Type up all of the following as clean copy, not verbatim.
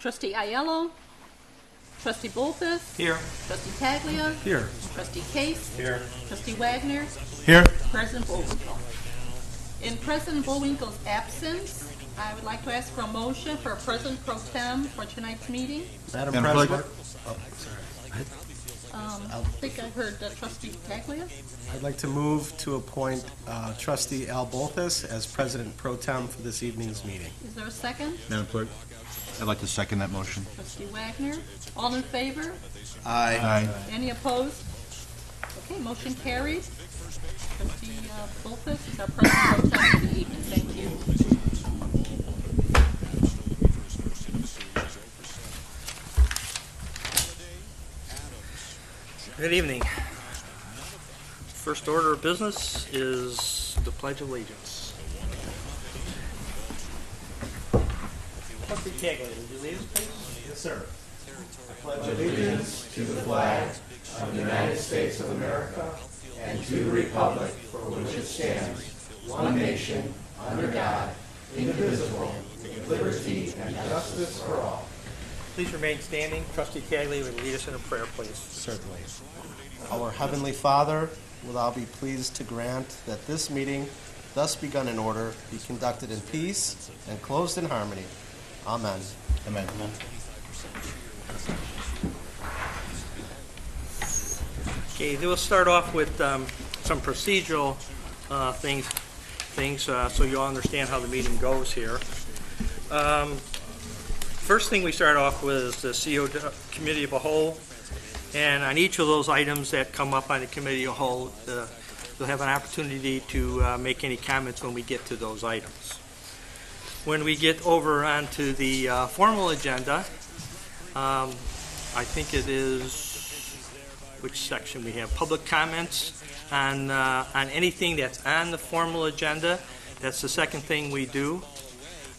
Trustee Aiello. Trustee Bolfus. Here. Trustee Taglia. Here. Trustee Case. Here. Trustee Wagner. Here. President Bullwinkle. In President Bullwinkle's absence, I would like to ask for a motion for President Pro Tem for tonight's meeting. Madam Madam President. Clerk. Oh, sorry. I think I heard Trustee Taglia. I'd like to move to appoint Trustee Al Bolthus as President Pro Tem for this evening's meeting. Is there a second? Madam Clerk, I'd like to second that motion. Trustee Wagner. All in favor? Aye. Any opposed? Okay, motion carried. Trustee Bullfus is our President Pro Tem for the evening. Thank you. Good evening. First order of business is the Pledge of Allegiance. Trustee Tagley, would you lead us, please? Yes, sir. Please remain standing. Trustee Tagley would lead us in a prayer, please. Certainly. Our Heavenly Father, will thou be pleased to grant that this meeting, thus begun in order, be conducted in peace and closed in harmony. Amen. Amen. Okay, then we'll start off with some procedural things, so you'll understand how the meeting goes here. First thing we start off with is the CO Committee of a Whole, and on each of those items that come up on the Committee of a Whole, you'll have an opportunity to make any comments when we get to those items. When we get over onto the formal agenda, I think it is, which section we have? Public comments on anything that's on the formal agenda. That's the second thing we do.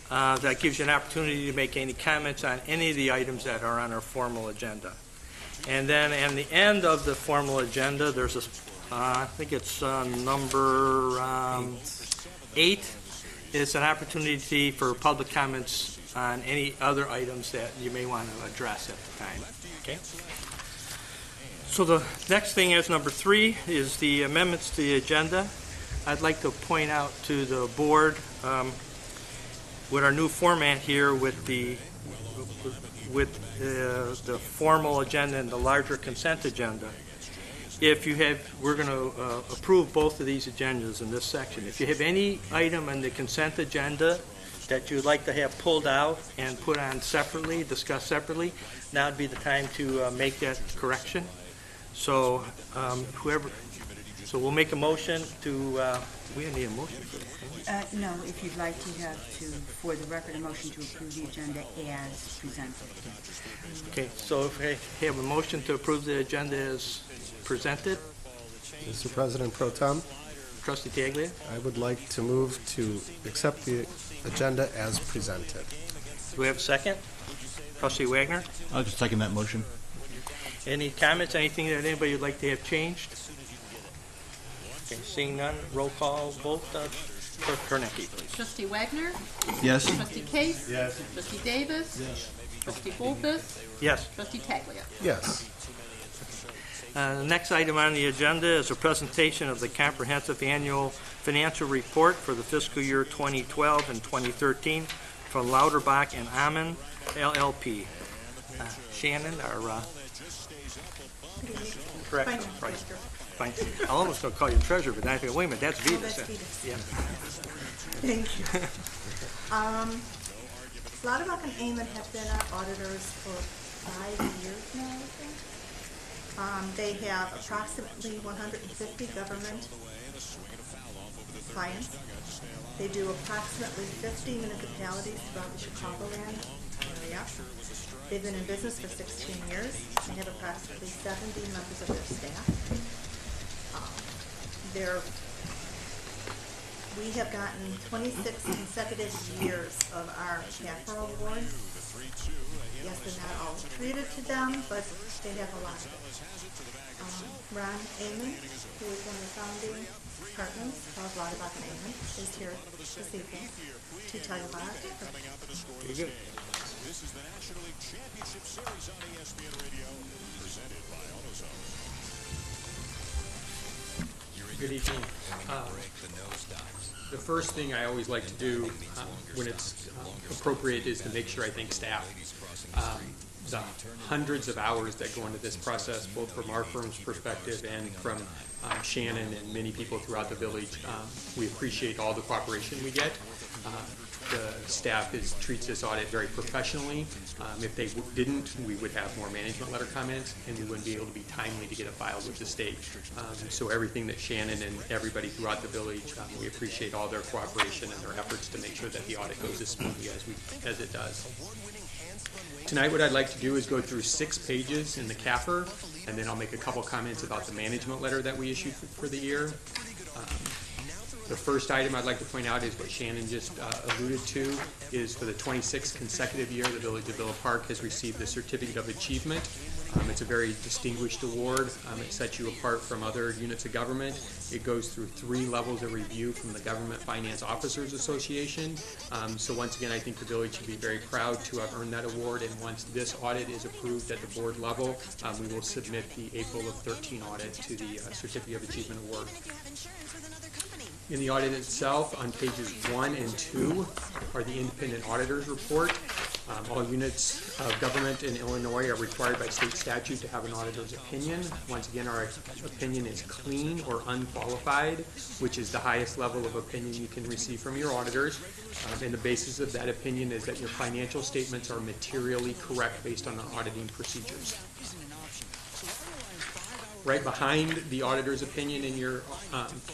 That gives you an opportunity to make any comments on any of the items that are on our formal agenda. And then at the end of the formal agenda, there's I think it's number 8. It's an opportunity for public comments on any other items that you may want to address at the time. Okay. So the next thing is number 3 is the amendments to the agenda. I'd like to point out to the board with our new format here with the formal agenda and the larger consent agenda. If you have, we're going to approve both of these agendas in this section. If you have any item on the consent agenda that you'd like to have pulled out and put on separately, discussed separately, now would be the time to make that correction. So so we'll make a motion to, we don't need a motion for that. No, if you'd like to have to, for the record, a motion to approve the agenda as presented. Okay, so if I have a motion to approve the agenda as presented, Mr. President Pro Tem, Trustee Taglia, I would like to move to accept the agenda as presented. do we have a second? Trustee Wagner, I'll just second that motion. any comments, anything that anybody would like to have changed? Okay, seeing none, roll call vote, Clerk Kornacki, please. Trustee Wagner. Yes. Trustee Case. Yes. Trustee Davis. Yes. Trustee Bullfus. Yes. Trustee Taglia. Yes. The next item on the agenda is a presentation of the comprehensive annual financial report for the fiscal year 2012 and 2013 from Lauterbach and Amann LLP. Shannon, our correct, right. Fine. I almost going to call you treasurer, but then I think, wait a minute, that's Vetus. That's Vetus. Yeah. Thank you. Lauterbach and Amann have been our auditors for 5 years now, I think. They have approximately 150 government clients. They do approximately 50 municipalities throughout the Chicagoland area. They've been in business for 16 years. They have approximately 70 members of their staff. We have gotten 26 consecutive years of our CAFRA award. Yes, they're not all attributed to them, but they have a lot of it. Ron Amann, who is one of the founding partners of Lauterbach and Amann, is here this evening to tell you about our CAFRA. Very good. Good evening. The first thing I always like to do when it's appropriate is to make sure I thank staff. The hundreds of hours that go into this process, both from our firm's perspective and from Shannon and many people throughout the village, we appreciate all the cooperation we get. The staff treats this audit very professionally. If they didn't, we would have more management letter comments, and we wouldn't be able to be timely to get it filed with the state. So everything that Shannon and everybody throughout the village, we appreciate all their cooperation and their efforts to make sure that the audit goes as smoothly as it does. Tonight, what I'd like to do is go through 6 pages in the CAFR, and then I'll make a couple comments about the management letter that we issued for the year. The first item I'd like to point out is what Shannon just alluded to, is for the 26th consecutive year, the Village of Villa Park has received the Certificate of Achievement. It's a very distinguished award. It sets you apart from other units of government. It goes through 3 levels of review from the Government Finance Officers Association. So once again, I think the village should be very proud to have earned that award, and once this audit is approved at the board level, we will submit the April of 13 audit to the Certificate of Achievement Award. In the audit itself, on pages 1 and 2 are the independent auditor's report. All units of government in Illinois are required by state statute to have an auditor's opinion. Once again, our opinion is clean or unqualified, which is the highest level of opinion you can receive from your auditors. And the basis of that opinion is that your financial statements are materially correct based on our auditing procedures. Right behind the auditor's opinion in your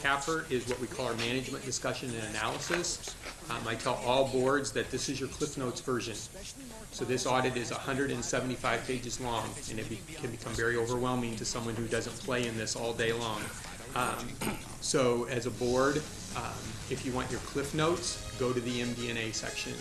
CAFR is what we call our management discussion and analysis. I tell all boards that this is your Cliff Notes version. So this audit is 175 pages long, and it can become very overwhelming to someone who doesn't play in this all day long. So as a board, if you want your Cliff Notes, go to the MD&A section.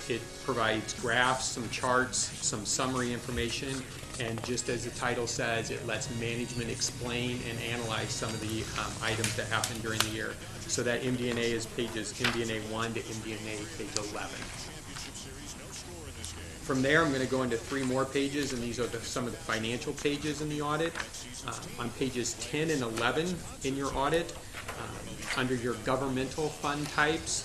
It provides graphs, some charts, some summary information, and just as the title says, it lets management explain and analyze some of the items that happen during the year. So that MD&A is pages MD&A 1 to MD&A page 11. From there, I'm going to go into 3 more pages, and these are some of the financial pages in the audit. On pages 10 and 11 in your audit, under your governmental fund types,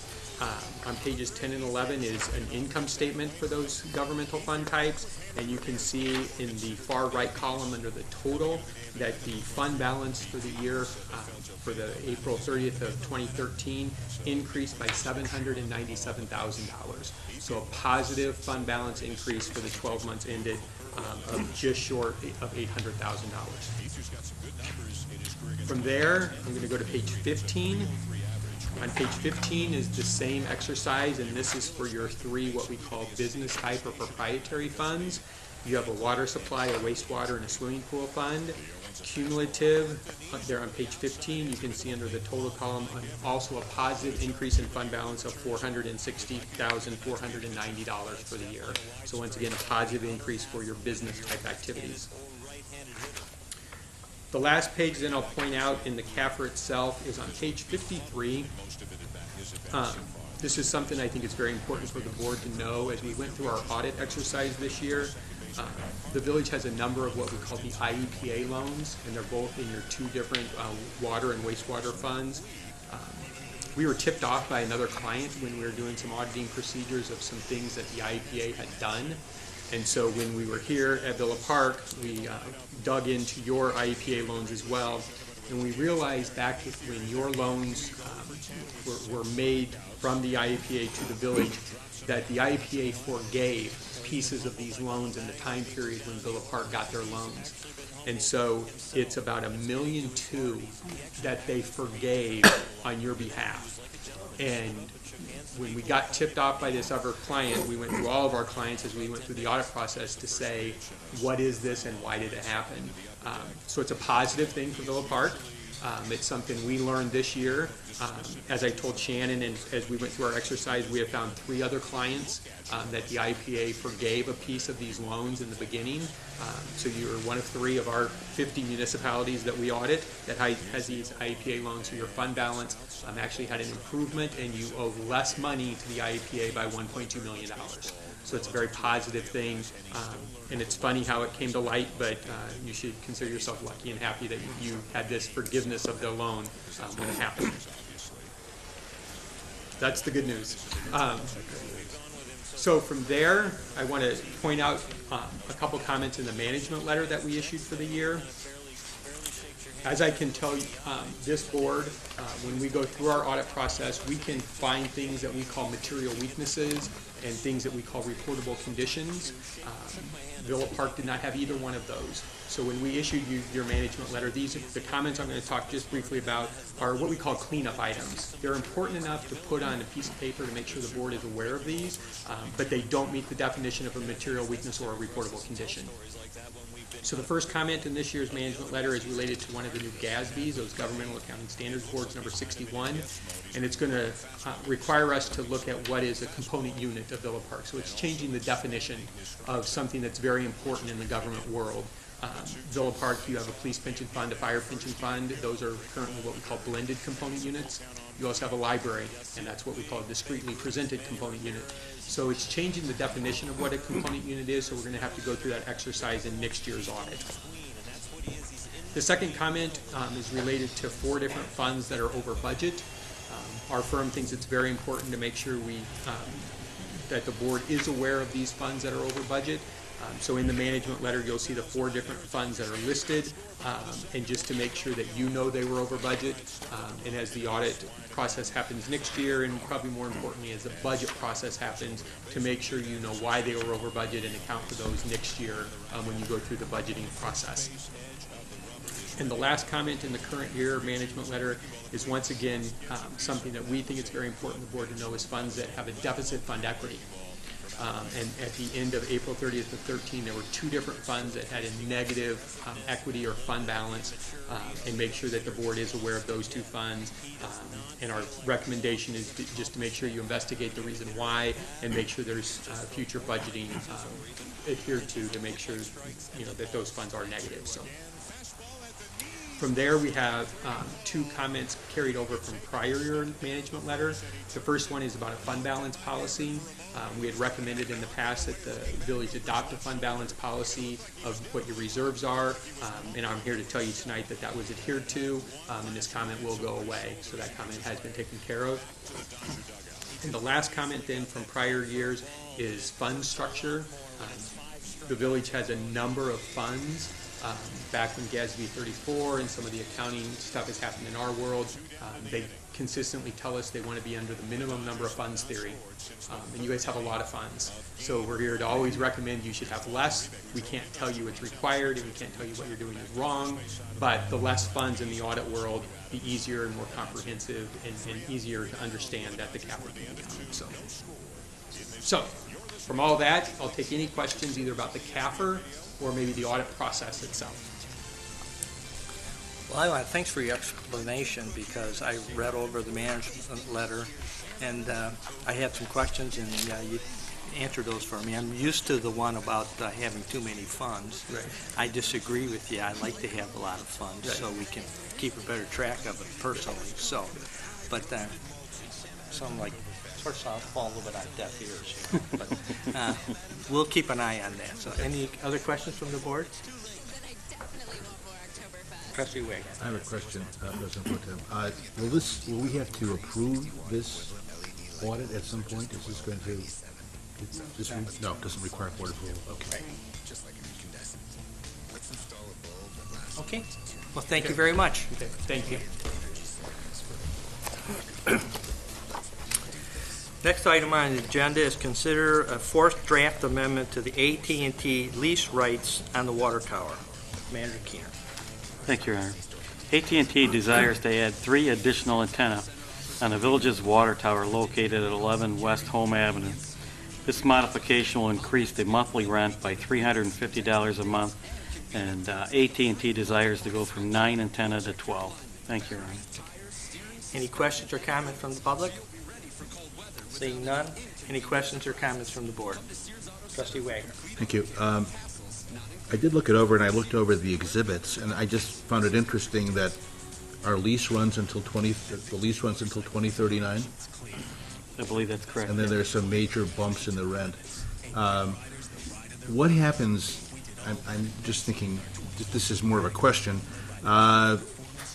on pages 10 and 11 is an income statement for those governmental fund types, and you can see in the far right column under the total that the fund balance for the year for the April 30th of 2013 increased by $797,000. So a positive fund balance increase for the 12 months ended of just short of $800,000. From there, I'm going to go to page 15. On page 15 is the same exercise, and this is for your 3 what we call business type or proprietary funds. You have a water supply, a wastewater, and a swimming pool fund. Cumulative, there on page 15, you can see under the total column also a positive increase in fund balance of $460,490 for the year. So once again, a positive increase for your business type activities. The last page then I'll point out in the CAFR itself is on page 53. This is something I think is very important for the board to know. As we went through our audit exercise this year, the village has a number of what we call the IEPA loans, and they're both in your 2 different water and wastewater funds. We were tipped off by another client when we were doing some auditing procedures of some things that the IEPA had done. And so when we were here at Villa Park, we dug into your IEPA loans as well. And we realized back when your loans were made from the IEPA to the village, that the IEPA forgave pieces of these loans in the time period when Villa Park got their loans. And so it's about $1.2 million that they forgave on your behalf. And when we got tipped off by this other client, we went through all of our clients as we went through the audit process to say, what is this and why did it happen? So it's a positive thing for Villa Park. It's something we learned this year As I told Shannon, and as we went through our exercise, we have found 3 other clients that the IEPA forgave a piece of these loans in the beginning. So you're one of 3 of our 50 municipalities that we audit that has these IEPA loans. So your fund balance actually had an improvement, and you owe less money to the IEPA by $1.2 million. So it's a very positive thing, and it's funny how it came to light, but you should consider yourself lucky and happy that you had this forgiveness of the loan when it happened. That's the good news. So from there, I want to point out a couple comments in the management letter that we issued for the year. As I can tell you, this board, when we go through our audit process, we can find things that we call material weaknesses and things that we call reportable conditions. Villa Park did not have either one of those. So when we issued you your management letter, the comments I'm going to talk just briefly about are what we call cleanup items. They're important enough to put on a piece of paper to make sure the board is aware of these, but they don't meet the definition of a material weakness or a reportable condition. So the first comment in this year's management letter is related to one of the new GASBs, those Governmental Accounting Standards Boards, number 61, and it's going to require us to look at what is a component unit of Villa Park. So it's changing the definition of something that's very important in the government world. Villa Park, you have a police pension fund, a fire pension fund. Those are currently what we call blended component units. You also have a library, and that's what we call a discretely presented component unit. So it's changing the definition of what a component unit is, so we're going to have to go through that exercise in next year's audit. The second comment is related to 4 different funds that are over budget. Our firm thinks it's very important to make sure that the board is aware of these funds that are over budget. So in the management letter, you'll see the 4 different funds that are listed, and just to make sure that you know they were over budget, and as the audit process happens next year, and probably more importantly as the budget process happens, to make sure you know why they were over budget and account for those next year when you go through the budgeting process. And the last comment in the current year management letter is once again something that we think it's very important the board to know is funds that have a deficit fund equity. And at the end of April 30th of 13, there were 2 different funds that had a negative equity or fund balance, and make sure that the board is aware of those 2 funds. And our recommendation is just to make sure you investigate the reason why and make sure there's future budgeting adhered to make sure that those funds are negative. So from there, we have 2 comments carried over from prior year management letter. The first one is about a fund balance policy. We had recommended in the past that the village adopt a fund balance policy of what your reserves are, and I'm here to tell you tonight that that was adhered to, and this comment will go away. So that comment has been taken care of. And the last comment then from prior years is fund structure. The village has a number of funds. Back when GASB 34 and some of the accounting stuff has happened in our world, they consistently tell us they want to be under the minimum number of funds theory. And you guys have a lot of funds. So we're here to always recommend you should have less. We can't tell you it's required, and we can't tell you what you're doing is wrong, but the less funds in the audit world, the easier and more comprehensive and easier to understand that the capital can be counted. So from all that, I'll take any questions either about the CAFR or maybe the audit process itself. Well, thanks for your explanation, because I read over the management letter and I had some questions, and you answered those for me. I'm used to the one about having too many funds. Right. I disagree with you. I like to have a lot of funds, right, so we can keep a better track of it personally. So, but some sort of fall a little bit on deaf ears here. But we'll keep an eye on that. So, any other questions from the board? Trustee Wig. I have a question, President Pro Tem. Will we have to approve this audit at some point? Is this going to, no, it doesn't require board approval. Okay. Okay. Well, thank you very much. Okay, thank you. Next item on the agenda is consider a 4th draft amendment to the AT&T lease rights on the water tower. Manager Keener. Thank you, Your Honor. AT&T desires to add 3 additional antennas on the village's water tower located at 11 West Home Avenue. This modification will increase the monthly rent by $350 a month, and AT&T desires to go from 9 antennas to 12. Thank you, Your Honor. Any questions or comments from the public? Seeing none, any questions or comments from the board? Trustee Wagner. Thank you. I did look it over, and I looked over the exhibits, and I just found it interesting that our lease runs until the lease runs until 2039, I believe that's correct. and then there's some major bumps in the rent. What happens, I'm just thinking, this is more of a question,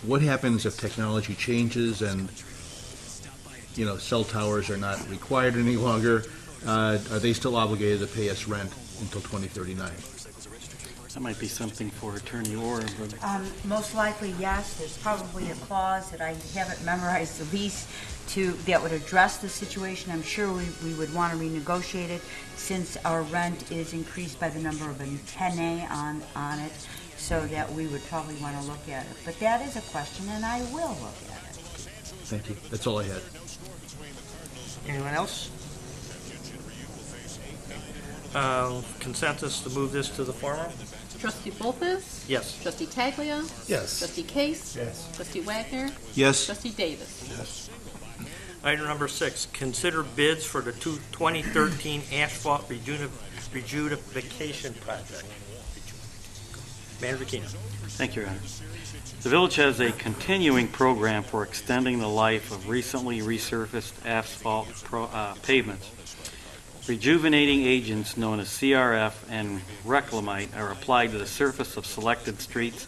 what happens if technology changes and, cell towers are not required any longer? Are they still obligated to pay us rent until 2039? That might be something for Attorney Orr, but Most likely, yes. There's probably a clause that I haven't memorized the lease that would address the situation. I'm sure we would want to renegotiate it since our rent is increased by the number of antennae on it, so that we would probably want to look at it. But that is a question, and I will look at it. Thank you. That's all I had. Anyone else? Consensus to move this to the former? Trustee Bolfus? Yes. Trustee Taglia? Yes. Trustee Case? Yes. Trustee Wagner? Yes. Trustee Davis? Item number 6, consider bids for the 2013 asphalt rejudification project. Manager Keenan. thank you, Your Honor. The village has a continuing program for extending the life of recently resurfaced asphalt pavements. Rejuvenating agents known as CRF and Reclamite are applied to the surface of selected streets,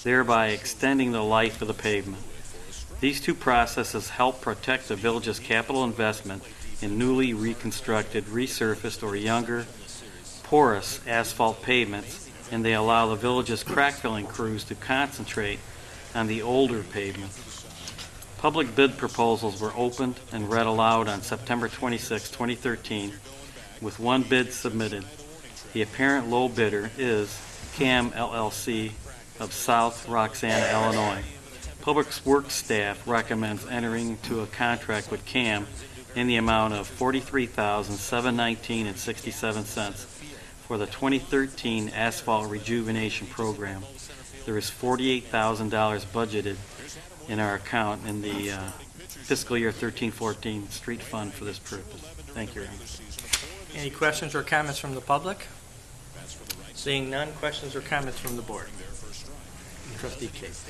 thereby extending the life of the pavement. These two processes help protect the village's capital investment in newly reconstructed, resurfaced, or younger, porous asphalt pavements, and they allow the village's crack filling crews to concentrate on the older pavements. Public bid proposals were opened and read aloud on September 26, 2013, with one bid submitted. The apparent low bidder is CAM LLC of South Roxana, Illinois. Public Works staff recommends entering into a contract with CAM in the amount of $43,719.67 for the 2013 asphalt rejuvenation program. There is $48,000 budgeted in our account in the fiscal year 13-14 street fund for this purpose. Thank you, Your Honor. Any questions or comments from the public? Seeing none, questions or comments from the board? Trustee Case.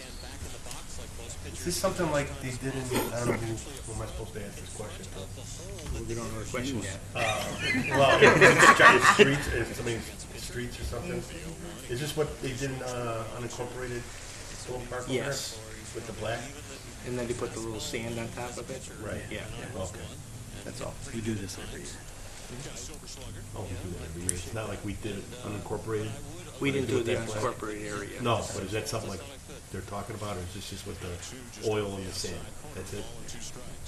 Is this something like they did in, I don't know who am I supposed to ask this question to? We don't know the question yet. Well, it's streets, streets or something. Is this what they did in unincorporated Stone Park? over there? Yes. With the black? And then they put the little sand on top of it? Right. Yeah. Okay. That's all. We do this every year. Oh, we do that every year. It's not like we did it unincorporated? We didn't do the that black? unincorporated area. No, but is that something like they're talking about, or is this just with the oil and the sand? That's it?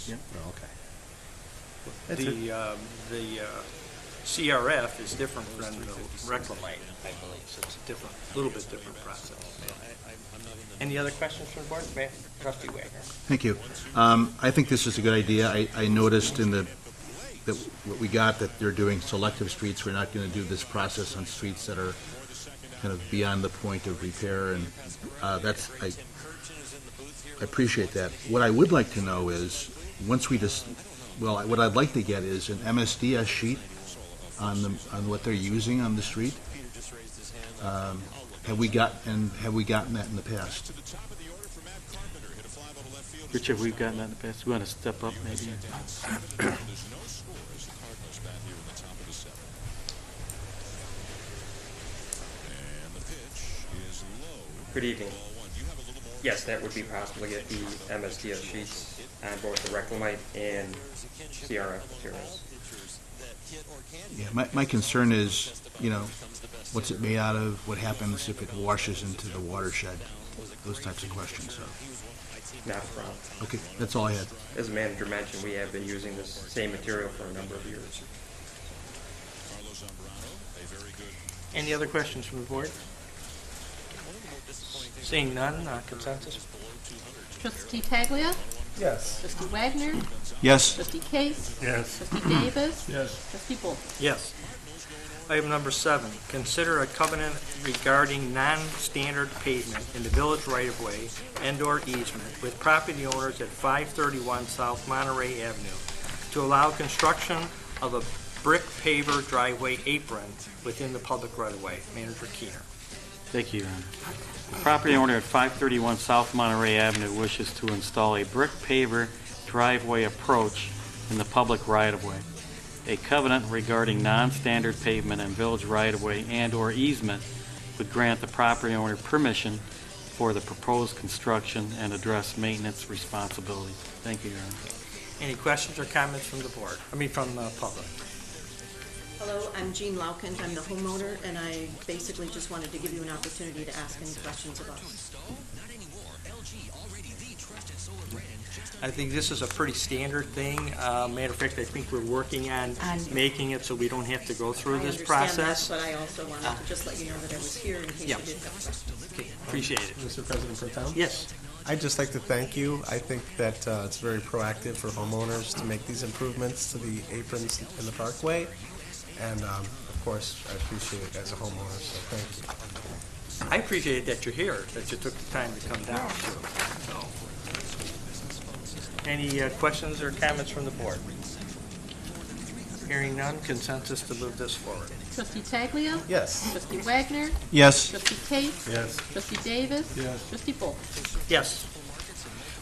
Yep. Oh, okay. The CRF is different than the Reclamite, I believe, so it's a different, little bit different process. Any other questions from the board? Trustee Wagner. Thank you. I think this is a good idea. I noticed that what we got, that they're doing selective streets. We're not going to do this process on streets that are kind of beyond the point of repair, and I appreciate that. What I would like to know is, what I'd like to get is an MSDS sheet on what they're using on the street. Have we gotten that in the past? Richard, we've gotten that in the past. We want to step up, maybe. Good evening. Yes, that would be possible to get the MSDS sheets on both the Reclamite and CRF materials. Yeah, my concern is, what's it made out of? What happens if it washes into the watershed? Those types of questions. So, Not a problem. okay, that's all I had. As the manager mentioned, we have been using this same material for a number of years. Any other questions from the board? Seeing none, consensus? Trustee Taglia? Yes. Trustee Wagner? Yes. Trustee Case? Yes. Trustee Davis? Yes. Trustee Bolfus? Yes. Item number 7, consider a covenant regarding non-standard pavement in the village right-of-way and/or easement with property owners at 531 South Monterey Avenue to allow construction of a brick paver driveway apron within the public right-of-way. Manager Keener. Thank you, Your Honor. The property owner at 531 South Monterey Avenue wishes to install a brick paver driveway approach in the public right-of-way. A covenant regarding non-standard pavement and village right-of-way and/or easement would grant the property owner permission for the proposed construction and address maintenance responsibilities. Thank you, Your Honor. Any questions or comments from the board? From the public? Hello, I'm Jean Laukent. I'm the homeowner, and I basically just wanted to give you an opportunity to ask any questions about it. I think this is a pretty standard thing. Matter of fact, I think we're working on making it so we don't have to go through this process. I understand that, but I also wanted to just let you know that I was here in case you did have questions. Okay, appreciate it. Mr. President Pro Tem? Yes. I'd just like to thank you. I think that it's very proactive for homeowners to make these improvements to the aprons in the parkway. And, of course, I appreciate it as a homeowner, so thank you. I appreciate that you're here, that you took the time to come down. So, any questions or comments from the board? Hearing none, consensus to move this forward. Trustee Taglia? Yes. Trustee Wagner? Yes. Trustee Tate? Yes. Trustee Davis? Yes. Trustee Foltz? Yes.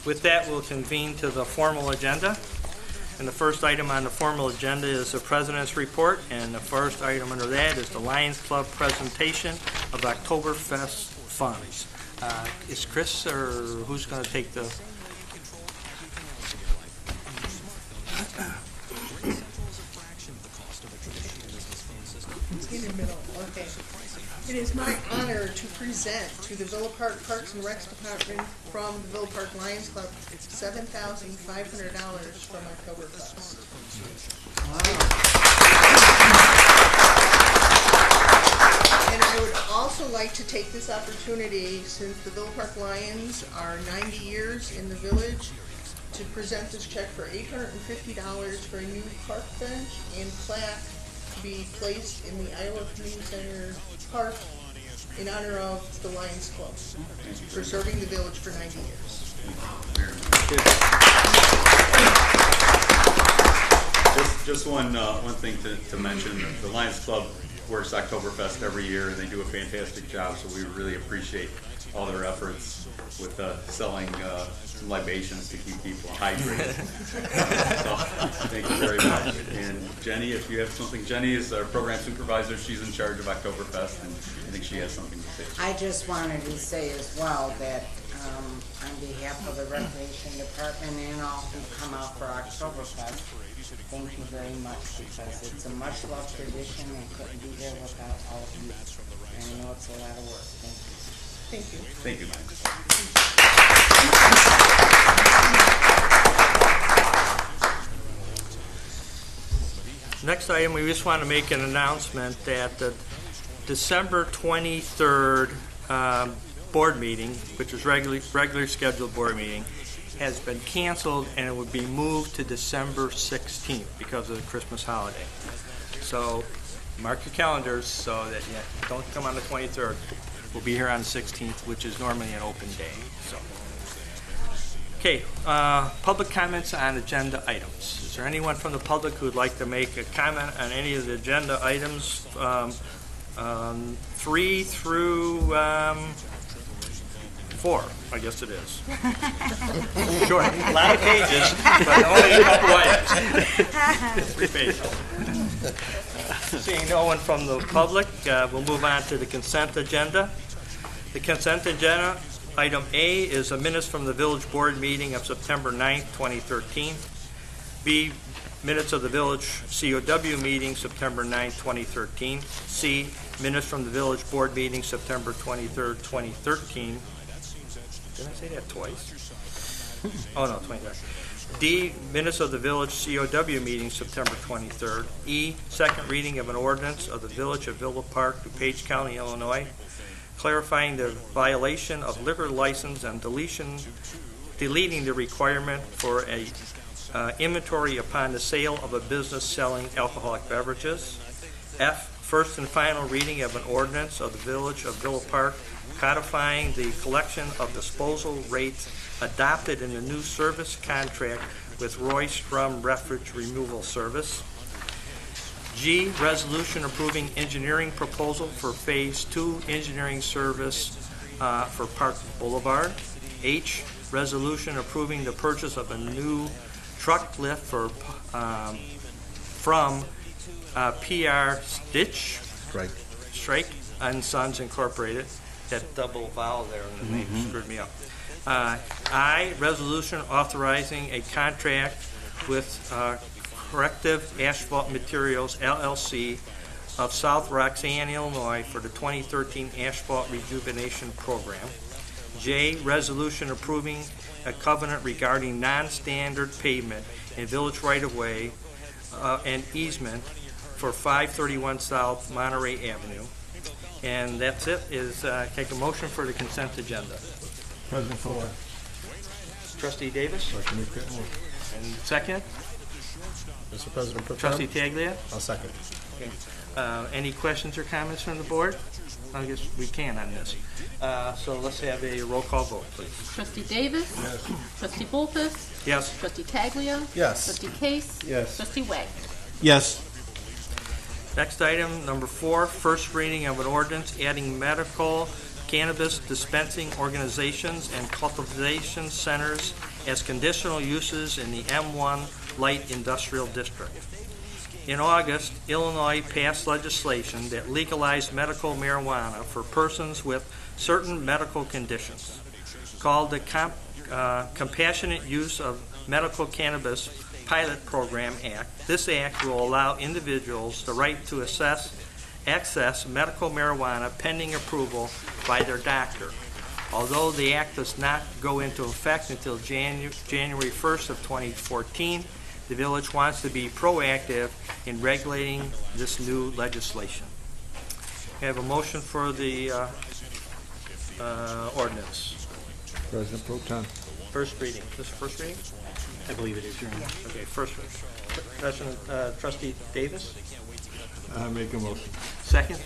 With that, we'll convene to the formal agenda. And the first item on the formal agenda is the President's Report, and the first item under that is the Lions Club presentation of Oktoberfest funds. Is Chris or who's going to take the... In the middle, okay. It is my honor to present to the Villa Park Parks and Recs Department from the Villa Park Lions Club $7,500 from Oktoberfest. And I would also like to take this opportunity, since the Villa Park Lions are 90 years in the village, to present this check for $850 for a new park bench and plaque to be placed in the Iowa Community Center Park in honor of the Lions Club for serving the village for 90 years. Just one thing to mention. The Lions Club works Oktoberfest every year, and they do a fantastic job, so we really appreciate all their efforts with selling some libations to keep people hydrated. So, thank you very much. And Jenny, if you have something, Jenny is our program supervisor. She's in charge of Oktoberfest, and I think she has something to say. I just wanted to say as well that on behalf of the Recreation Department and all who come out for Oktoberfest, thank you very much, because it's a much loved tradition and couldn't be there without all of you. And I know it's a lot of work. Thank you. Thank you. Thank you, Mike. Next item, we just want to make an announcement that the December 23rd board meeting, which is regular scheduled board meeting, has been canceled, and it would be moved to December 16th because of the Christmas holiday. So mark your calendars so that you don't come on the 23rd. We'll be here on the 16th, which is normally an open day. So, okay, public comments on agenda items. Is there anyone from the public who would like to make a comment on any of the agenda items 3 through 4, I guess it is. Sure, a lot of pages, but only a couple items. 3 pages. Seeing no one from the public, we'll move on to the consent agenda. The consent agenda, item A, is the minutes from the village board meeting of September 9th, 2013. B, minutes of the village COW meeting September 9th, 2013. C, minutes from the village board meeting September 23rd, 2013. Did I say that twice? Oh, no, 23rd. D, minutes of the village COW meeting September 23rd. E, second reading of an ordinance of the village of Villa Park, DuPage County, Illinois, clarifying the violation of liquor license and deleting the requirement for a inventory upon the sale of a business selling alcoholic beverages. F, first and final reading of an ordinance of the Village of Villa Park codifying the collection of disposal rates adopted in the new service contract with Roy Strum Refuge Removal Service. G, resolution approving engineering proposal for Phase 2 engineering service for Park Boulevard. H, resolution approving the purchase of a new truck lift for from PR Strike and Sons Incorporated. That double vowel there in the name screwed me up. I, resolution authorizing a contract with Corrective Asphalt Materials LLC of South Roxanne, Illinois for the 2013 Asphalt Rejuvenation Program. J, resolution approving a covenant regarding non-standard pavement in village right-of-way and easement for 531 South Monterey Avenue. And that's it, take a motion for the consent agenda. President Fuller. Trustee Davis? And second? Mr. President Pro Tem. Trustee Taglia? I'll second. Okay. Any questions or comments from the board? I guess we can on this. So let's have a roll call vote, please. Trustee Davis? Yes. Trustee Bolfus? Yes. Trustee Taglia? Yes. Trustee Case? Yes. Trustee Wagner? Yes. Next item, number 4, first reading of an ordinance adding medical cannabis dispensing organizations and cultivation centers as conditional uses in the M1 Light Industrial District. In August, Illinois passed legislation that legalized medical marijuana for persons with certain medical conditions, called the Compassionate Use of Medical Cannabis Pilot Program Act. This act will allow individuals the right to access medical marijuana pending approval by their doctor. Although the act does not go into effect until January 1st of 2014, the village wants to be proactive in regulating this new legislation. We have a motion for the ordinance. President Pro Tem. First reading. This is first reading? I believe it is, Your Honor. Okay, first reading. President, Trustee Davis? I make a motion. Second?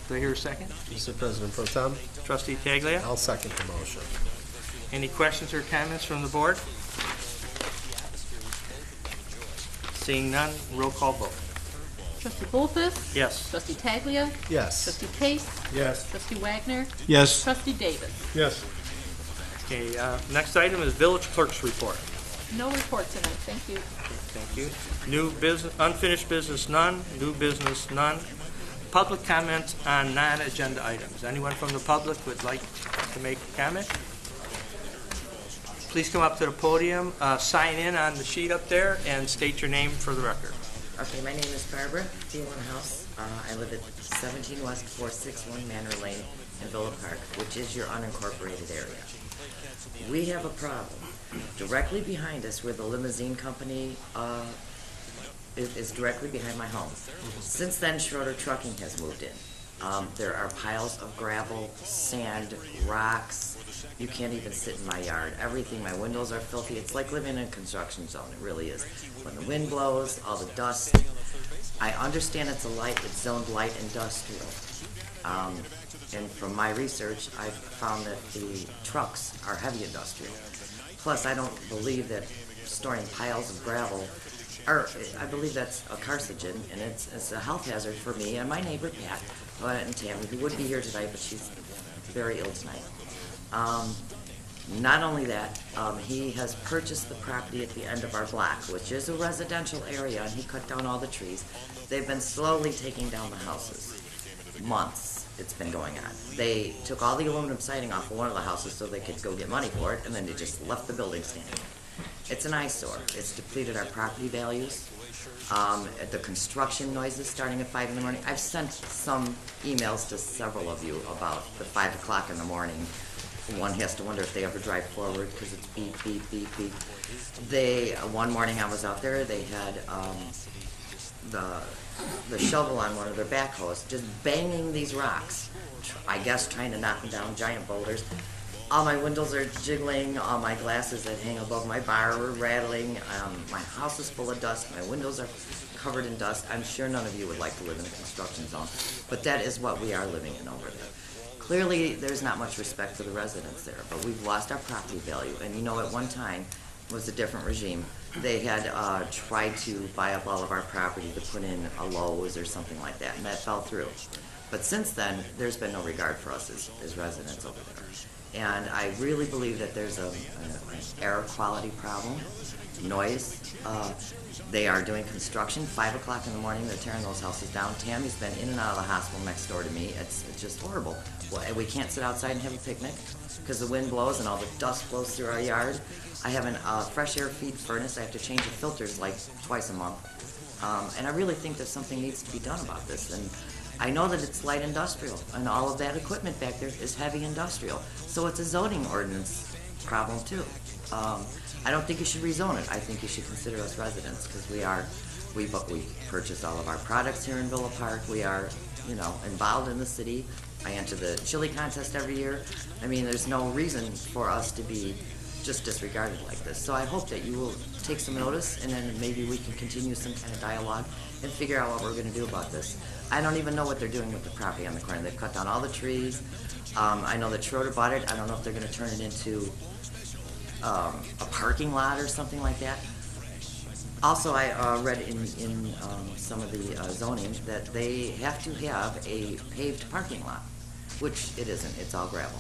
Do I hear a second? Mr. President Pro Tem. Trustee Taglia? I'll second the motion. Any questions or comments from the board? Seeing none, roll call vote. Trustee Bolfus? Yes. Trustee Taglia? Yes. Trustee Case? Yes. Trustee Wagner? Yes. Trustee Davis? Yes. Okay, next item is village clerk's report. No report tonight, thank you. Thank you. New business, unfinished business, none. New business, none. Public comments on non-agenda items. Anyone from the public would like to make a comment? Please come up to the podium, sign in on the sheet up there, and state your name for the record. Okay, my name is Barbara D1 House. I live at 17 West 461 Manor Lane in Villa Park, which is your unincorporated area. We have a problem. Directly behind us, where the limousine company is directly behind my home. Since then, Schroeder Trucking has moved in. There are piles of gravel, sand, rocks. You can't even sit in my yard. Everything, my windows are filthy. It's like living in a construction zone. It really is. When the wind blows, all the dust. I understand it's zoned light industrial. And from my research, I've found that the trucks are heavy industrial. Plus, I don't believe that storing piles of gravel, I believe that's a carcinogen, and it's a health hazard for me and my neighbor Pat and Tammy, who would be here tonight, but she's very ill tonight. Not only that, he has purchased the property at the end of our block, which is a residential area, and he cut down all the trees. They've been slowly taking down the houses. Months it's been going on. They took all the aluminum siding off of one of the houses so they could go get money for it, and then they just left the building standing. It's an eyesore. It's depleted our property values. The construction noises starting at 5 in the morning. I've sent some emails to several of you about the 5 o'clock in the morning. One has to wonder if they ever drive forward because it's beep, beep, beep, beep. One morning I was out there, they had the shovel on one of their backhoes, just banging these rocks, I guess trying to knock them down, giant boulders. All my windows are jiggling, all my glasses that hang above my bar are rattling, my house is full of dust, my windows are covered in dust. I'm sure none of you would like to live in a construction zone, but that is what we are living in over there. Clearly, there's not much respect for the residents there, but we've lost our property value. And you know, at one time, it was a different regime. They had tried to buy up all of our property to put in a Lowe's or something like that, and that fell through. But since then, there's been no regard for us as residents over there. And I really believe that there's an air quality problem, noise. They are doing construction, 5 o'clock in the morning, they're tearing those houses down. Tammy's been in and out of the hospital next door to me. It's just horrible. Well, we can't sit outside and have a picnic because the wind blows and all the dust blows through our yard. I have a fresh air feed furnace. I have to change the filters like twice a month. And I really think that something needs to be done about this. And I know that it's light industrial, and all of that equipment back there is heavy industrial. So it's a zoning ordinance problem too. I don't think you should rezone it. I think you should consider us residents because we purchase all of our products here in Villa Park. We are, involved in the city. I enter the chili contest every year. I mean, there's no reason for us to be just disregarded like this. So I hope that you will take some notice, and then maybe we can continue some kind of dialogue and figure out what we're going to do about this. I don't even know what they're doing with the property on the corner. They've cut down all the trees. I know that Schroeder bought it. I don't know if they're going to turn it into a parking lot or something like that. Also, I read in some of the zoning that they have to have a paved parking lot, which it isn't. It's all gravel.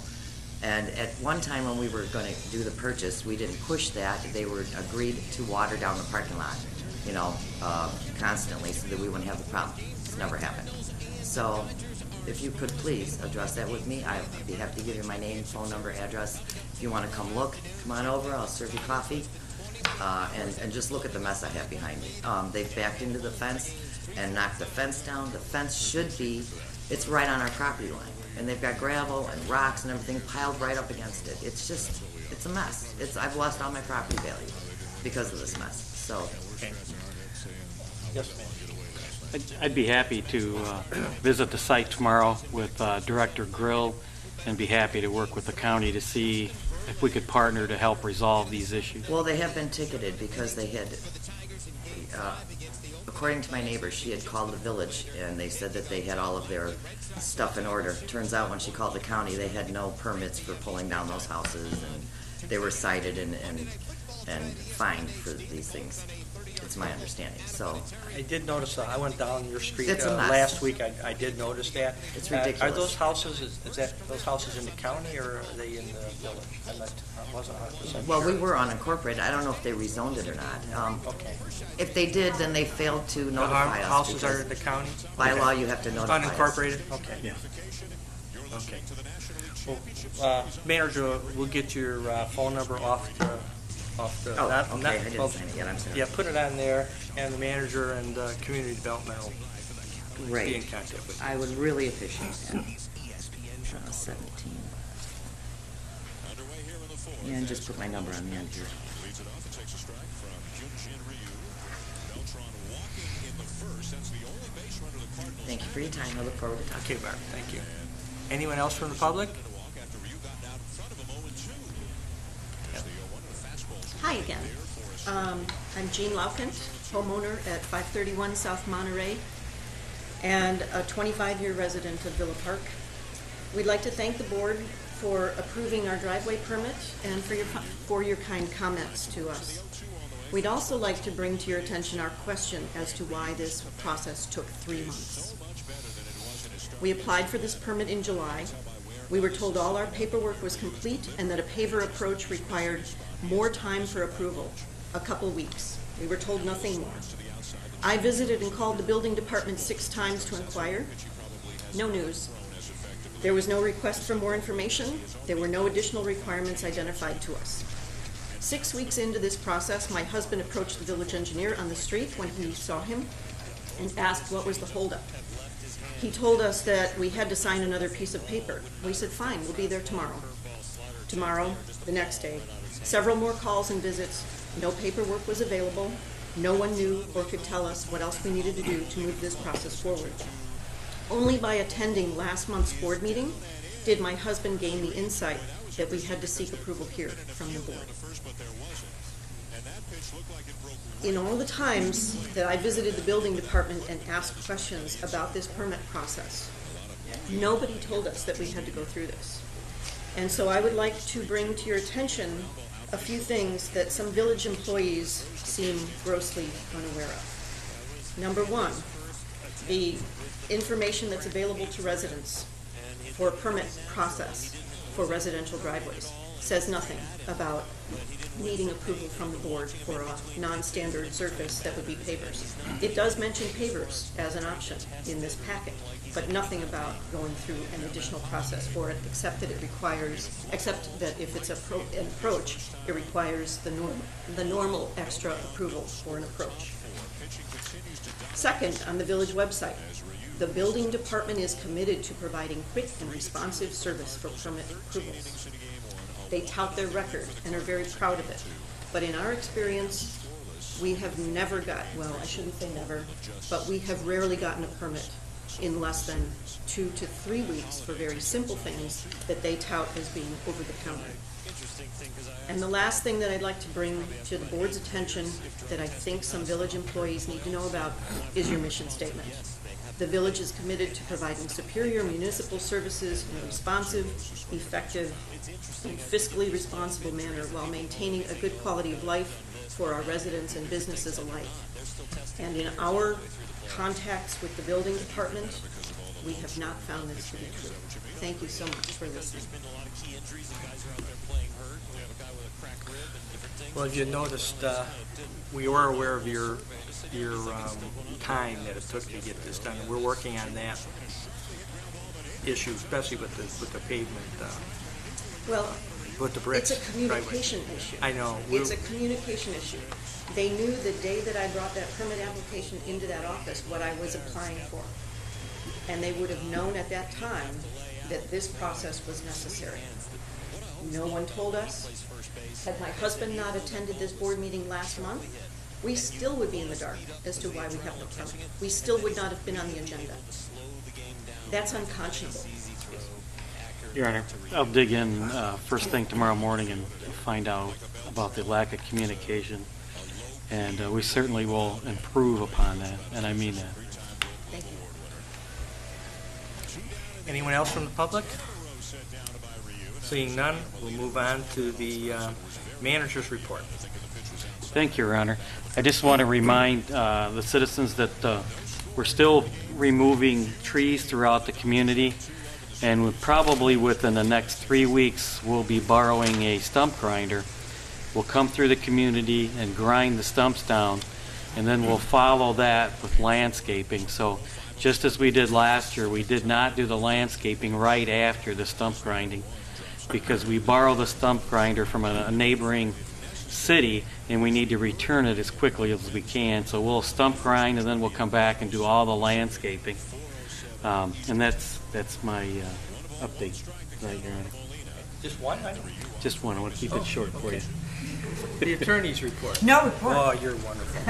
And at one time when we were going to do the purchase, we didn't push that. They were agreed to water down the parking lot, constantly so that we wouldn't have the problem. It's never happened. So if you could please address that with me, I'd be happy to give you my name, phone number, address. If you want to come look, come on over. I'll serve you coffee. And just look at the mess I have behind me. They've backed into the fence and knocked the fence down. The fence should be, it's right on our property line. And they've got gravel and rocks and everything piled right up against it. It's just, it's a mess. I've lost all my property value because of this mess. So. Okay. Yes, ma'am. I'd be happy to visit the site tomorrow with Director Grill and be happy to work with the county to see if we could partner to help resolve these issues. Well, they have been ticketed because they had, according to my neighbor, she had called the village and they said that they had all of their stuff in order. Turns out when she called the county, they had no permits for pulling down those houses, and they were cited and fined for these things. It's my understanding. So I did notice, I went down your street It's a mess. last week. I did notice that. It's Are ridiculous. those houses, is that those houses in the county or are they in the village? I wasn't 100% sure. Well, we were unincorporated. I don't know if they rezoned it or not. Okay. If they did, then they failed to The notify us. houses because are in the county? By law, you have to notify us. Unincorporated? Okay. Yeah. Okay. Well, manager, we'll get your phone number off the. Oh, okay, I didn't sign it yet, I'm sorry. Yeah, put it on there, and the manager and community development will Great. be in contact with you. I would really appreciate that. 17. Yeah, and just put my number on the end here. Thank you for your time. I look forward to talking. Okay, Barb, thank you. Anyone else from the public? Hi again. I'm Jean Laukent, homeowner at 531 South Monterey, and a 25-year resident of Villa Park. We'd like to thank the board for approving our driveway permit and for your kind comments to us. We'd also like to bring to your attention our question as to why this process took 3 months. We applied for this permit in July. We were told all our paperwork was complete and that a paver approach required more time for approval, a couple weeks. We were told nothing more. I visited and called the building department 6 times to inquire. No news. There was no request for more information. There were no additional requirements identified to us. 6 weeks into this process, my husband approached the village engineer on the street when he saw him and asked what was the holdup. He told us that we had to sign another piece of paper. We said, fine, we'll be there tomorrow. Tomorrow, the next day, several more calls and visits. No paperwork was available. No one knew or could tell us what else we needed to do to move this process forward. Only by attending last month's board meeting did my husband gain the insight that we had to seek approval here from the board. In all the times that I visited the building department and asked questions about this permit process, nobody told us that we had to go through this. And so I would like to bring to your attention a few things that some village employees seem grossly unaware of. Number one, the information that's available to residents for permit process for residential driveways says nothing about needing approval from the board for a non-standard surface that would be pavers. It does mention pavers as an option in this packet, but nothing about going through an additional process for it, except that if it's an approach, it requires the normal extra approval for an approach. Second, on the village website, the building department is committed to providing quick and responsive service for permit approvals. They tout their record and are very proud of it. But in our experience, we have never I shouldn't say never, but we have rarely gotten a permit in less than 2 to 3 weeks for very simple things that they tout as being over the counter. And the last thing that I'd like to bring to the board's attention that I think some village employees need to know about is your mission statement. The village is committed to providing superior municipal services in a responsive, effective, and fiscally responsible manner while maintaining a good quality of life for our residents and businesses alike. And in our contacts with the building department, we have not found this to be true. Thank you so much for listening. Well, if you noticed, we were aware of your time that it took to get this done, and we're working on that issue, especially with the pavement, Well, with the bricks. it's a communication issue. I know. It's a communication issue. They knew the day that I brought that permit application into that office what I was applying for. And they would have known at that time that this process was necessary. No one told us. Had my husband not attended this board meeting last month, we still would be in the dark as to why we have no permit. We still would not have been on the agenda. That's unconscionable. Your Honor, I'll dig in first thing tomorrow morning and find out about the lack of communication. And we certainly will improve upon that, and I mean that. Thank you. Anyone else from the public? Seeing none, we'll move on to the manager's report. Thank you, Your Honor. I just want to remind the citizens that we're still removing trees throughout the community, and probably within the next 3 weeks, we'll be borrowing a stump grinder. We'll come through the community and grind the stumps down, and then we'll follow that with landscaping. So just as we did last year, we did not do the landscaping right after the stump grinding because we borrow the stump grinder from a neighboring city, and we need to return it as quickly as we can. So we'll stump grind, and then we'll come back and do all the landscaping. And that's my update, right, Your Honor. Just one item? Just one. I want to keep it short for you. The attorney's report. No report. Oh, you're wonderful.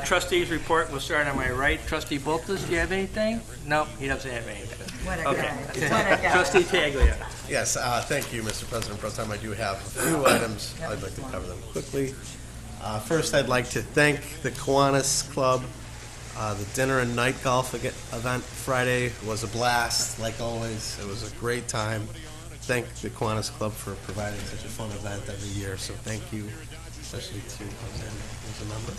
Trustees report, we'll start on my right. Trustee Boltus, do you have anything? No, he doesn't have anything. What a Okay. guy. What a guy. Trustee Taglia. Yes, thank you, Mr. President Pro Tem. I do have a few items. I'd like to cover them quickly. First, I'd like to thank the Kiwanis Club. The dinner and night golf event Friday was a blast, like always. It was a great time. Thank the Kiwanis Club for providing such a fun event every year. So thank you, especially to Alexander, who's a member,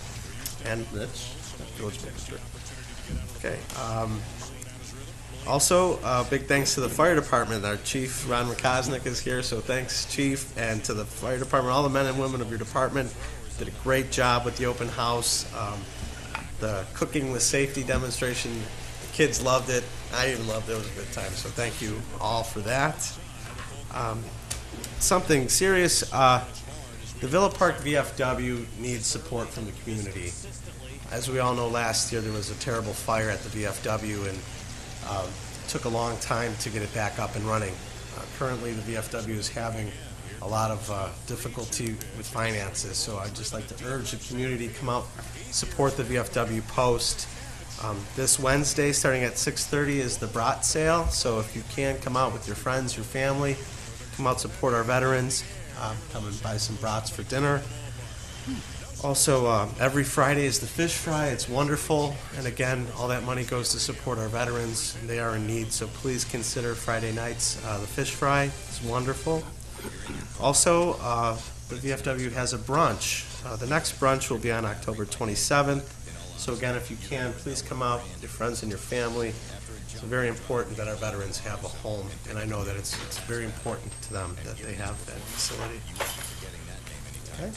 and Rich, village manager. Okay. Also, big thanks to the fire department. Our chief, Ron Rakosnik, is here, so thanks, chief, and to the fire department, all the men and women of your department. Did a great job with the open house. The cooking with safety demonstration, the kids loved it. I even loved it. It was a good time, so thank you all for that. Something serious, the Villa Park VFW needs support from the community. As we all know, last year there was a terrible fire at the VFW, and it took a long time to get it back up and running. Currently, the VFW is having a lot of difficulty with finances, so I'd just like to urge the community to come out, support the VFW Post. This Wednesday, starting at 6:30, is the Brat Sale, so if you can, come out with your friends, your family, come out, support our veterans. Come and buy some brats for dinner. Also, every Friday is the fish fry. It's wonderful. And again, all that money goes to support our veterans. They are in need, so please consider Friday nights the fish fry. It's wonderful. Also, the VFW has a brunch. The next brunch will be on October 27th. So again, if you can, please come out with your friends and your family. It's very important that our veterans have a home, and I know that it's very important to them that they have that facility. Okay.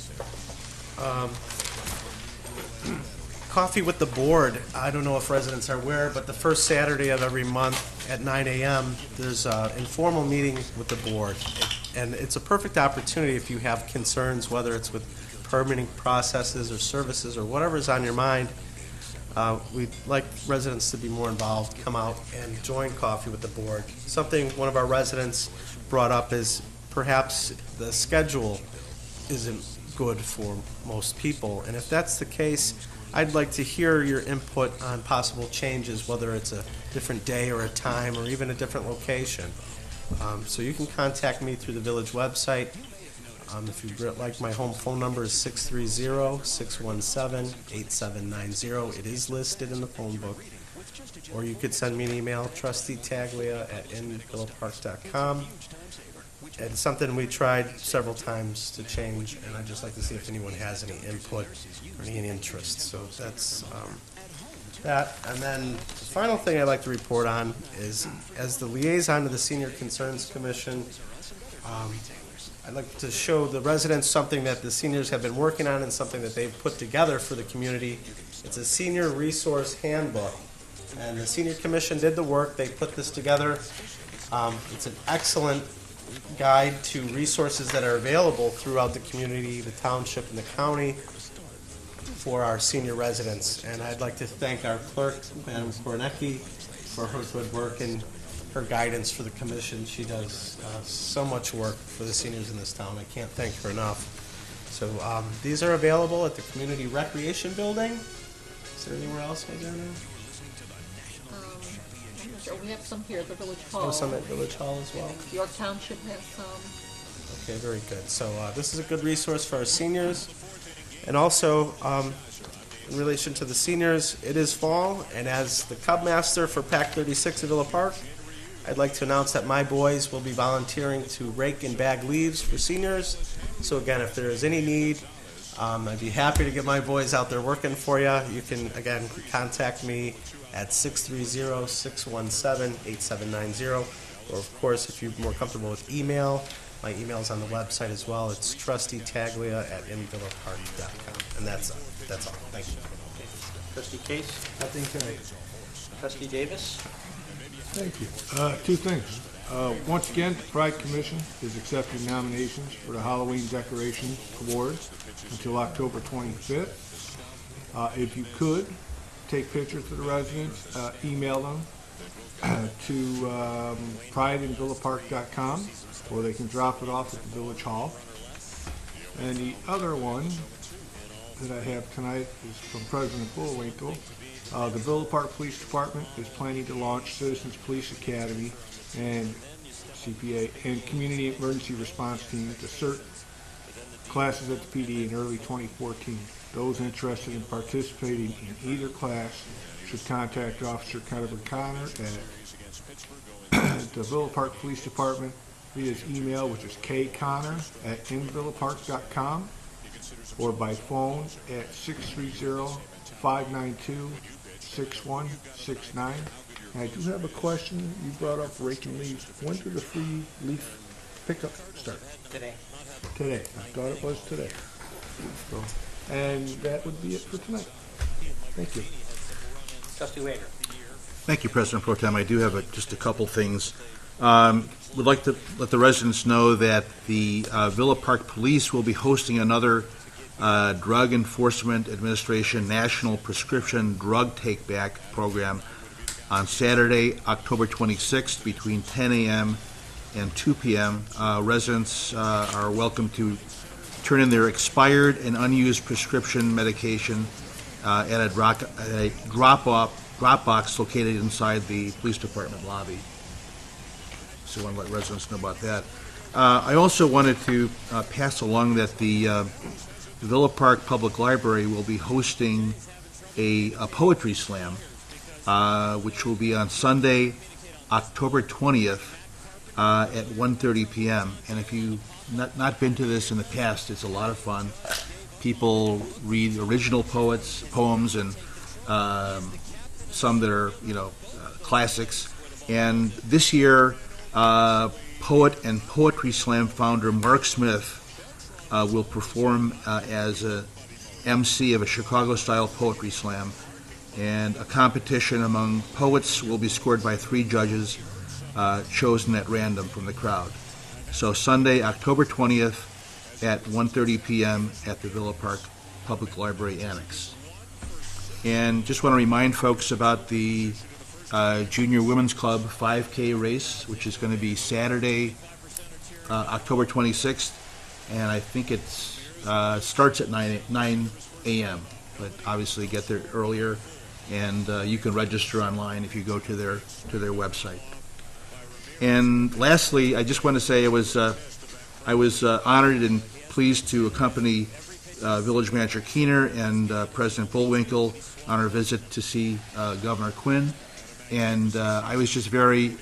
Coffee with the board. I don't know if residents are aware, but the first Saturday of every month at 9 a.m., there's an informal meeting with the board. And it's a perfect opportunity if you have concerns, whether it's with permitting processes or services or whatever's on your mind. We'd like residents to be more involved, come out and join Coffee with the Board. Something one of our residents brought up is perhaps the schedule isn't good for most people. And if that's the case, I'd like to hear your input on possible changes, whether it's a different day or a time or even a different location. So you can contact me through the village website. If you'd like, my home phone number is 630-617-8790. It is listed in the phone book. Or you could send me an email, trusteetaglia@invillapark.com. It's something we tried several times to change, and I'd just like to see if anyone has any input or any interest. So that's that. And then the final thing I'd like to report on is, as the liaison to the Senior Concerns Commission, I'd like to show the residents something that the seniors have been working on and something that they've put together for the community. It's a senior resource handbook, and the Senior Commission did the work. They put this together. It's an excellent guide to resources that are available throughout the community, the township, and the county for our senior residents. And I'd like to thank our clerk, Madam Kornecki, for her good work and her guidance for the commission. She does so much work for the seniors in this town. I can't thank her enough. So these are available at the Community Recreation Building. Is there anywhere else I don't know? Sure, we have some here at the Village Hall. Oh, some at Village Hall as well? York Township has some. Okay, very good. So this is a good resource for our seniors. And also, in relation to the seniors, it is fall, and as the Cub Master for Pack 36 of Villa Park, I'd like to announce that my boys will be volunteering to rake and bag leaves for seniors. So again, if there is any need, I'd be happy to get my boys out there working for you. You can, again, contact me at 630-617-8790. Or, of course, if you're more comfortable with email, my email's on the website as well. It's trusteetaglia@invillapark.com. And that's all. Thank you. Trustee Case? Nothing tonight. Trustee Davis? Thank you. Two things. Once again, the Pride Commission is accepting nominations for the Halloween Decoration Award until October 25th. If you could, take pictures of the residents, email them to prideinvillapark.com, or they can drop it off at the Village Hall. And the other one that I have tonight is from President Bullwinkle. The Villa Park Police Department is planning to launch Citizens Police Academy and CPA and Community Emergency Response Team to cert classes at the PD in early 2014. Those interested in participating in either class should contact Officer Kevin Connor at the Villa Park Police Department via his email, which is kconnor@invillapark.com, or by phone at 630-592-6169. And I do have a question. You brought up raking leaves. When did the free leaf pickup start? Today. Today. I thought it was today. So, and that would be it for tonight. Thank you. Trustee Wager? Thank you, President Pro Tem. I do have just a couple things. Would like to let the residents know that the Villa Park Police will be hosting another Drug Enforcement Administration National Prescription Drug Take-Back program on Saturday, October 26th, between 10 a.m. and 2 p.m. Residents are welcome to turn in their expired and unused prescription medication at a drop box located inside the police department lobby. So I want to let residents know about that. I also wanted to pass along that the Villa Park Public Library will be hosting a poetry slam, which will be on Sunday, October 20th at 1:30 p.m. And if you've not been to this in the past, it's a lot of fun. People read original poems, and some that are, classics. And this year, poet and Poetry Slam founder Mark Smith will perform as a MC of a Chicago-style poetry slam, and a competition among poets will be scored by 3 judges chosen at random from the crowd. So Sunday, October 20th at 1:30 p.m. at the Villa Park Public Library Annex. And just want to remind folks about the Junior Women's Club 5K race, which is going to be Saturday, October 26th, and I think it starts at 9 a.m., but obviously get there earlier, and you can register online if you go to their website. And lastly, I just want to say I was honored and pleased to accompany Village Manager Keener and President Bullwinkle on our visit to see Governor Quinn, and I was just very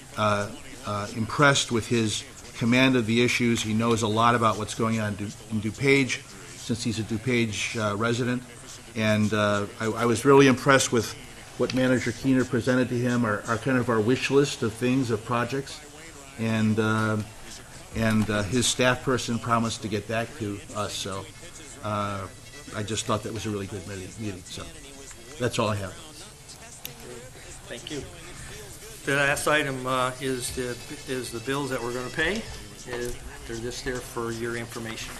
impressed with his command of the issues. He knows a lot about what's going on in DuPage, since he's a DuPage resident, and I was really impressed with what Manager Keener presented to him, our kind of our wish list of things, of projects, and his staff person promised to get back to us, so I just thought that was a really good meeting. So that's all I have. Thank you. The last item is the bills that we're going to pay. They're just there for your information.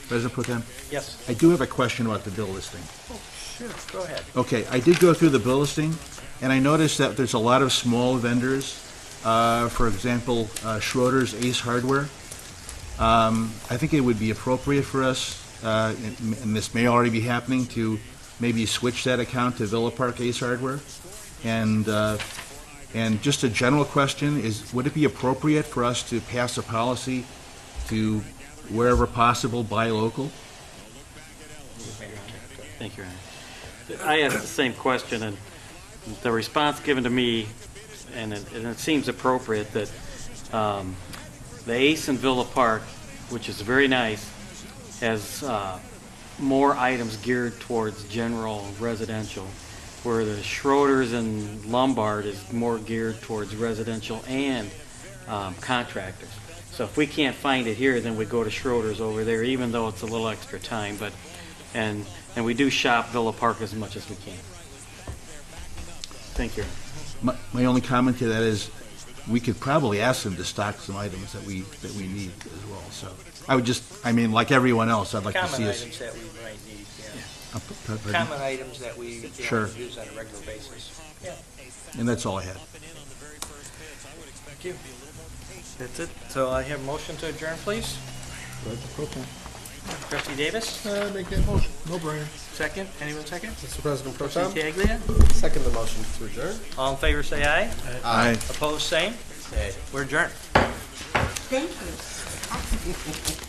President Pro Tem? Yes. I do have a question about the bill listing. Oh, sure. Go ahead. Okay, I did go through the bill listing, and I noticed that there's a lot of small vendors. For example, Schroeder's Ace Hardware. I think it would be appropriate for us, and this may already be happening, to maybe switch that account to Villa Park Ace Hardware. And just a general question is, would it be appropriate for us to pass a policy to, wherever possible, buy local? Thank you, Aaron. I asked the same question, and the response given to me, and it seems appropriate, that the Ace in Villa Park, which is very nice, has more items geared towards general residential, where the Schroeder's and Lombard is more geared towards residential and contractors. So if we can't find it here, then we go to Schroeder's over there, even though it's a little extra time. But and we do shop Villa Park as much as we can. Thank you. My only comment to that is, we could probably ask them to stock some items that we need as well. So I would just, like everyone else, I'd like to see us. Common items that we might need, yeah. Pardon? Common items that we Sure. use on a regular basis. Yeah. And that's all I had. Thank you. That's it. So I have a motion to adjourn, please. Trustee Davis? Make that motion. No brainer. Second? Anyone second? Mr. President Pro Tem, Trustee Taglia? second the motion to adjourn. All in favor, say aye. Aye. Opposed, same. We're adjourned. Thank you.